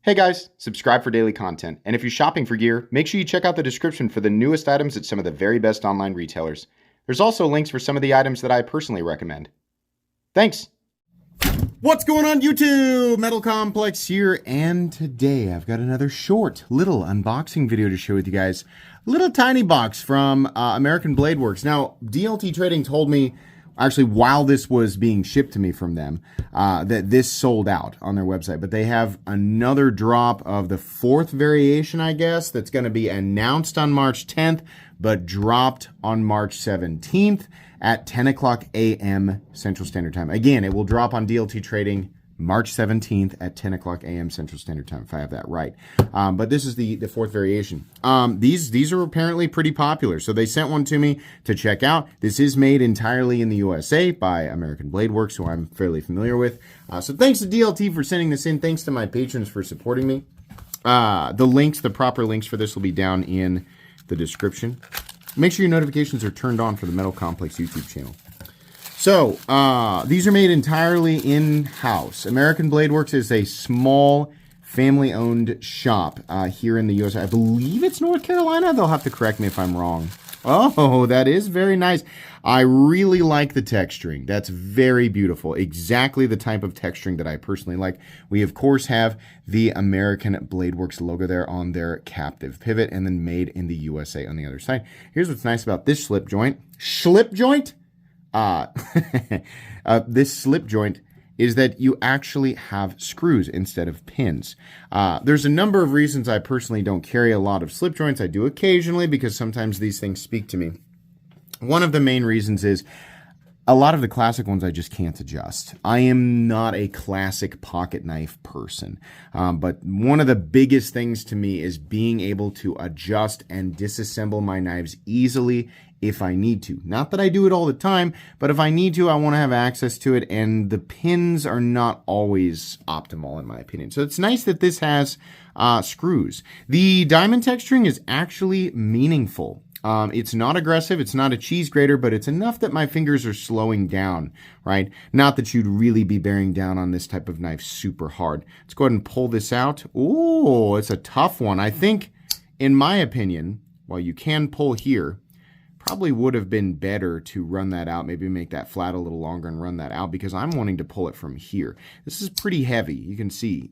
Hey guys, subscribe for daily content. And if you're shopping for gear, make sure you check out the description for the newest items at some of the very best online retailers. There's also links for some of the items that I personally recommend. Thanks! What's going on YouTube? Metal Complex here, and today I've got another short little unboxing video to share with you guys. Little tiny box from American Blade Works. Now, DLT Trading told me, actually while this was being shipped to me from them, that this sold out on their website. But they have another drop of the fourth variation, I guess, that's going to be announced on March 10th, but dropped on March 17th at 10 o'clock a.m. Central Standard Time. Again, it will drop on DLT Trading March 17th at 10 o'clock a.m. Central Standard Time, if I have that right. But this is the fourth variation. These are apparently pretty popular, so they sent one to me to check out. This is made entirely in the USA by American Blade Works, who I'm fairly familiar with. So thanks to DLT for sending this in. Thanks to my patrons for supporting me. The proper links for this will be down in the description. Make sure your notifications are turned on for the Metal Complex YouTube channel. So, these are made entirely in-house. American Blade Works is a small, family-owned shop here in the USA. I believe it's North Carolina. They'll have to correct me if I'm wrong. Oh, that is very nice. I really like the texturing. That's very beautiful. Exactly the type of texturing that I personally like. We, of course, have the American Blade Works logo there on their captive pivot, and then made in the USA on the other side. Here's what's nice about this slip joint. Slip joint? This slip joint is that you actually have screws instead of pins. There's a number of reasons I personally don't carry a lot of slip joints. I do occasionally because sometimes these things speak to me. One of the main reasons is a lot of the classic ones I just can't adjust. I am not a classic pocket knife person, but one of the biggest things to me is being able to adjust and disassemble my knives easily if I need to. Not that I do it all the time, but if I need to, I want to have access to it, and the pins are not always optimal in my opinion. So it's nice that this has screws. The diamond texturing is actually meaningful. It's not aggressive, it's not a cheese grater, but it's enough that my fingers are slowing down, right? Not that you'd really be bearing down on this type of knife super hard. Let's go ahead and pull this out. Ooh, it's a tough one. I think, in my opinion, while you can pull here, probably would have been better to run that out, maybe make that flat a little longer and run that out, because I'm wanting to pull it from here. This is pretty heavy, you can see.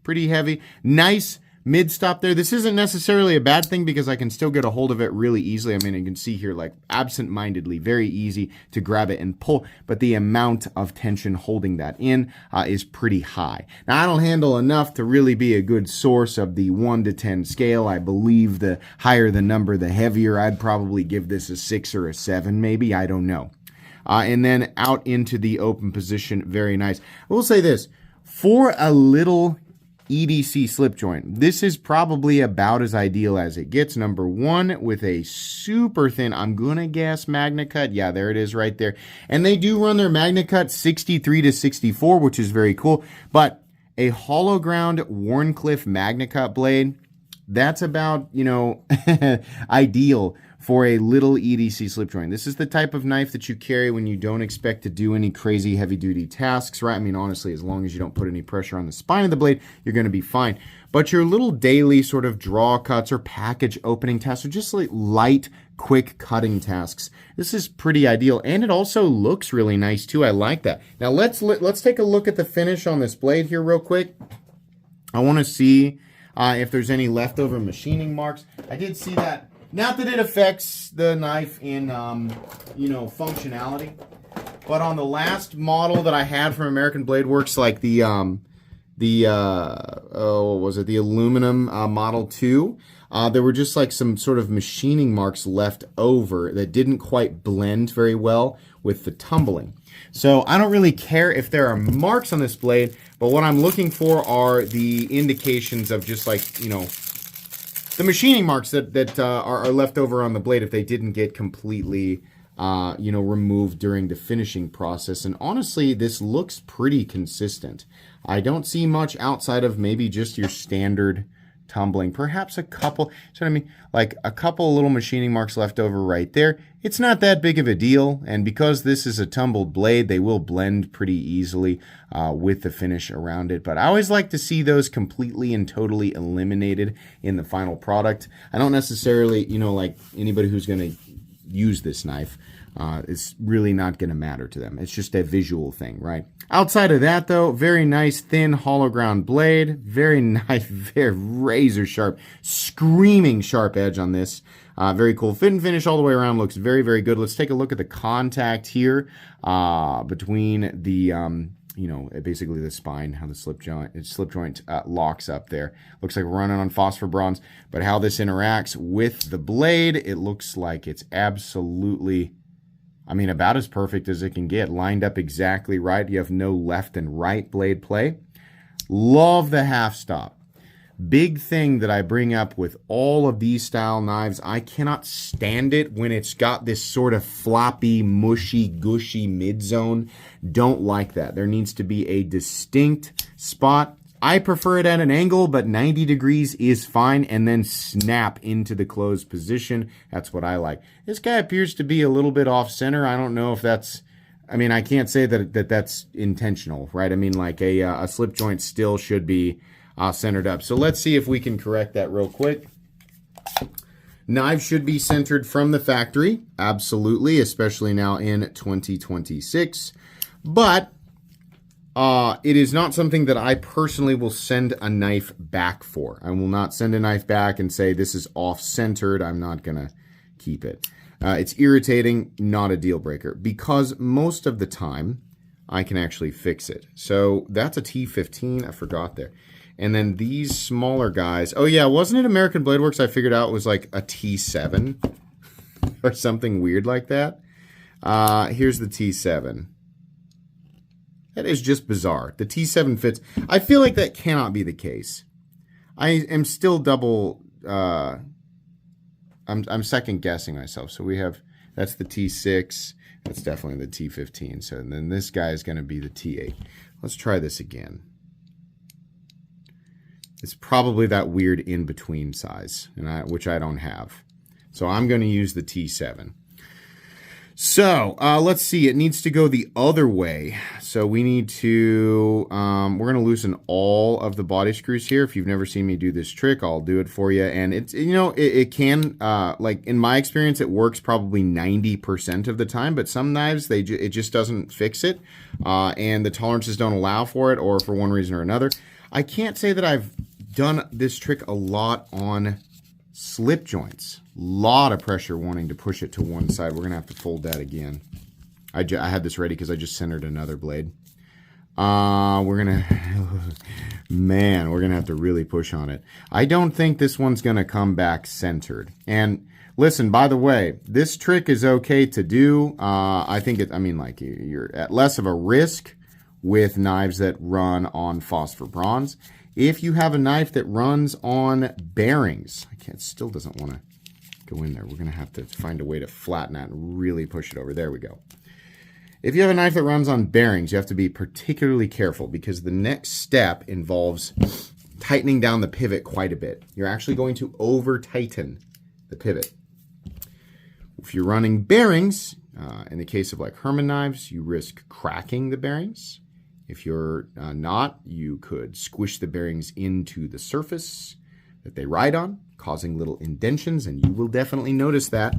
Pretty heavy. Nice mid-stop there. This isn't necessarily a bad thing because I can still get a hold of it really easily. I mean, you can see here, like, absent-mindedly, very easy to grab it and pull, but the amount of tension holding that in is pretty high. Now, I don't handle enough to really be a good source of the 1 to 10 scale. I believe the higher the number, the heavier. I'd probably give this a 6 or a 7, maybe. I don't know. And then out into the open position, very nice. I will say this, for a little EDC slip joint, this is probably about as ideal as it gets. Number one, with a super thin, I'm gonna guess MagnaCut. Yeah, there it is right there. And they do run their MagnaCut 63 to 64, which is very cool. But a hollow ground Wharncliffe MagnaCut blade, that's about, you know, ideal for a little EDC slip joint. This is the type of knife that you carry when you don't expect to do any crazy heavy-duty tasks, right? I mean, honestly, as long as you don't put any pressure on the spine of the blade, you're going to be fine. But your little daily sort of draw cuts or package opening tasks, or just like light, quick cutting tasks, this is pretty ideal. And it also looks really nice too. I like that. Now let's take a look at the finish on this blade here real quick. I want to see if there's any leftover machining marks. I did see that. Not that it affects the knife in, you know, functionality, but on the last model that I had from American Blade Works, like the aluminum Model 2, there were just like some sort of machining marks left over that didn't quite blend very well with the tumbling. So I don't really care if there are marks on this blade, but what I'm looking for are the indications of just like, you know, the machining marks that are left over on the blade if they didn't get completely, you know, removed during the finishing process. And honestly, this looks pretty consistent. I don't see much outside of maybe just your standard tumbling, perhaps a couple, so I mean, like a couple little machining marks left over right there. It's not that big of a deal, and because this is a tumbled blade, they will blend pretty easily with the finish around it. But I always like to see those completely and totally eliminated in the final product. I don't necessarily, like anybody who's going to use this knife, it's really not going to matter to them. It's just a visual thing, right? Outside of that, though, very nice, thin, hollow ground blade. Very nice, very razor sharp, screaming sharp edge on this. Very cool. Fit and finish all the way around. Looks very, very good. Let's take a look at the contact here between the, basically the spine, how the slip joint locks up there. Looks like we're running on phosphor bronze, but how this interacts with the blade, it looks like it's absolutely, about as perfect as it can get. Lined up exactly right. You have no left and right blade play. Love the half stop. Big thing that I bring up with all of these style knives, I cannot stand it when it's got this sort of floppy, mushy, gushy mid-zone. Don't like that. There needs to be a distinct spot. I prefer it at an angle, but 90 degrees is fine, and then snap into the closed position. That's what I like. This guy appears to be a little bit off center. I don't know if that's, I can't say that that's intentional, right? Like a slip joint still should be centered up. So let's see if we can correct that real quick. Knives should be centered from the factory, absolutely, especially now in 2026. But it is not something that I personally will send a knife back for. I will not send a knife back and say this is off-centered. I'm not going to keep it. It's irritating, not a deal breaker, because most of the time I can actually fix it. So that's a T15. I forgot there. And then these smaller guys. Oh, yeah, wasn't it American Blade Works I figured out was like a T7 or something weird like that? Here's the T7. That is just bizarre. The T7 fits. I feel like that cannot be the case. I am still double... I'm second guessing myself. So we have... That's the T6. That's definitely the T15. So then this guy is going to be the T8. Let's try this again. It's probably that weird in-between size, which I don't have. So I'm going to use the T7. So let's see. It needs to go the other way. So we need to, we're going to loosen all of the body screws here. If you've never seen me do this trick, I'll do it for you. And it's, it can, like in my experience, it works probably 90% of the time, but some knives, it just doesn't fix it. And the tolerances don't allow for it, or for one reason or another. I can't say that I've done this trick a lot on slip joints. Lot of pressure wanting to push it to one side. We're going to have to fold that again. I had this ready because I just centered another blade. We're going to... Man, we're going to have to really push on it. I don't think this one's going to come back centered. And listen, by the way, this trick is okay to do. I think you're at less of a risk with knives that run on phosphor bronze. If you have a knife that runs on bearings, it still doesn't want to go in there. We're going to have to find a way to flatten that and really push it over. There we go. If you have a knife that runs on bearings, you have to be particularly careful because the next step involves tightening down the pivot quite a bit. You're actually going to over-tighten the pivot. If you're running bearings, in the case of like Herman knives, you risk cracking the bearings. If you're not, you could squish the bearings into the surface that they ride on, causing little indentions, and you will definitely notice that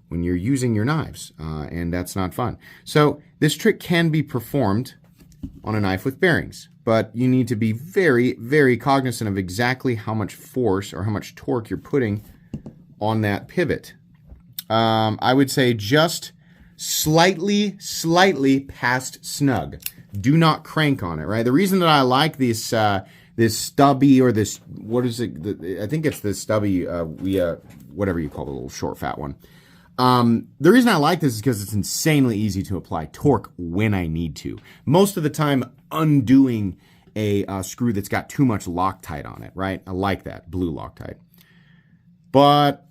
when you're using your knives, and that's not fun. So this trick can be performed on a knife with bearings, but you need to be very, very cognizant of exactly how much force or how much torque you're putting on that pivot. I would say just slightly past snug. Do not crank on it, right? The reason that I like this this stubby, or this, what is it? I think it's the stubby, whatever you call the little short fat one. The reason I like this is because it's insanely easy to apply torque when I need to. Most of the time, undoing a screw that's got too much Loctite on it, right? I like that, blue Loctite. But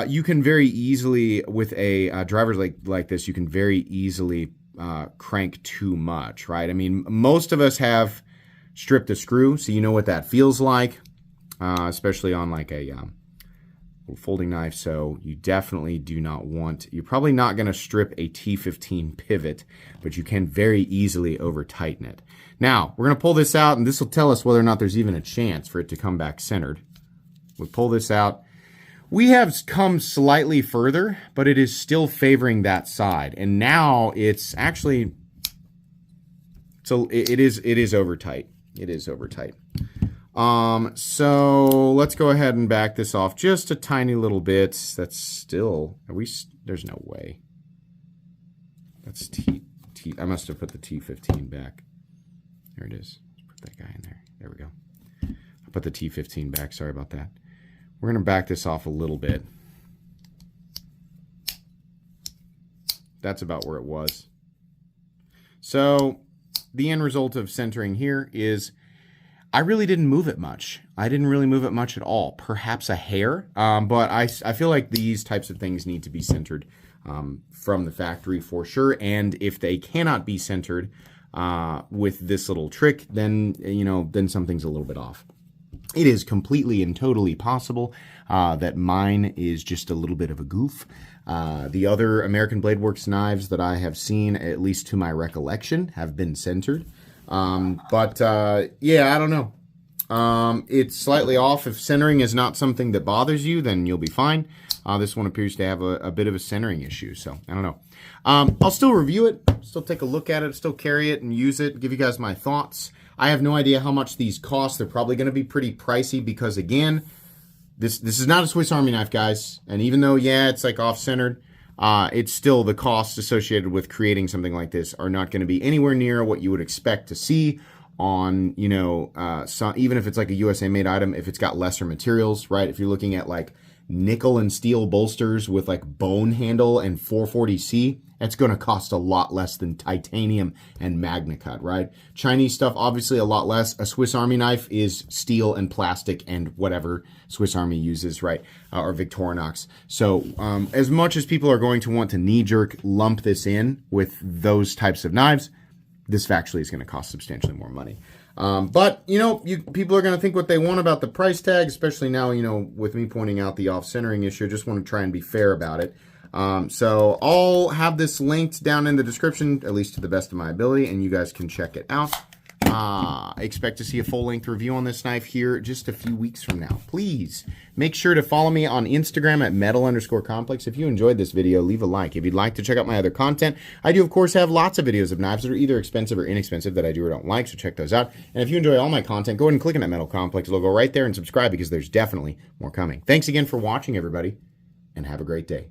you can very easily, with a driver like this, you can very easily crank too much, right? I mean, most of us have stripped a screw, so you know what that feels like. especially on like a folding knife. So you definitely do not want, you're probably not going to strip a T15 pivot, but you can very easily over tighten it. Now we're going to pull this out, and this will tell us whether or not there's even a chance for it to come back centered. We pull this out. We have come slightly further, but it is still favoring that side. And now it's actually, so it is over tight. It is over tight. So let's go ahead and back this off just a tiny little bit. That's still, there's no way. That's I must have put the T15 back. There it is. Let's put that guy in there. There we go. I put the T15 back. Sorry about that. We're going to back this off a little bit. That's about where it was. So the end result of centering here is I really didn't move it much. I didn't really move it much at all. Perhaps a hair, but I feel like these types of things need to be centered from the factory for sure. And if they cannot be centered with this little trick, then, then something's a little bit off. It is completely and totally possible that mine is just a little bit of a goof. The other American Blade Works knives that I have seen, at least to my recollection, have been centered. Yeah, I don't know. It's slightly off. If centering is not something that bothers you, then you'll be fine. This one appears to have a bit of a centering issue, so I don't know. I'll still review it, still take a look at it, still carry it and use it, give you guys my thoughts. I have no idea how much these cost. They're probably going to be pretty pricey because, again, this is not a Swiss Army knife, guys. And even though, yeah, it's like off-centered, it's still the costs associated with creating something like this are not going to be anywhere near what you would expect to see on, even if it's like a USA-made item, if it's got lesser materials, right? If you're looking at like nickel and steel bolsters with like bone handle and 440C, it's going to cost a lot less than titanium and MagnaCut, right? Chinese stuff, obviously a lot less. A Swiss Army knife is steel and plastic and whatever Swiss Army uses, right? Or Victorinox. So as much as people are going to want to knee-jerk lump this in with those types of knives, this actually is going to cost substantially more money. But, people are going to think what they want about the price tag, especially now, with me pointing out the off-centering issue. I just want to try and be fair about it. So I'll have this linked down in the description, at least to the best of my ability, and you guys can check it out. I expect to see a full-length review on this knife here just a few weeks from now. Please make sure to follow me on Instagram at metal_complex. If you enjoyed this video, leave a like. If you'd like to check out my other content, I do, of course, have lots of videos of knives that are either expensive or inexpensive that I do or don't like, so check those out. And if you enjoy all my content, go ahead and click on that Metal Complex logo right there and subscribe because there's definitely more coming. Thanks again for watching, everybody, and have a great day.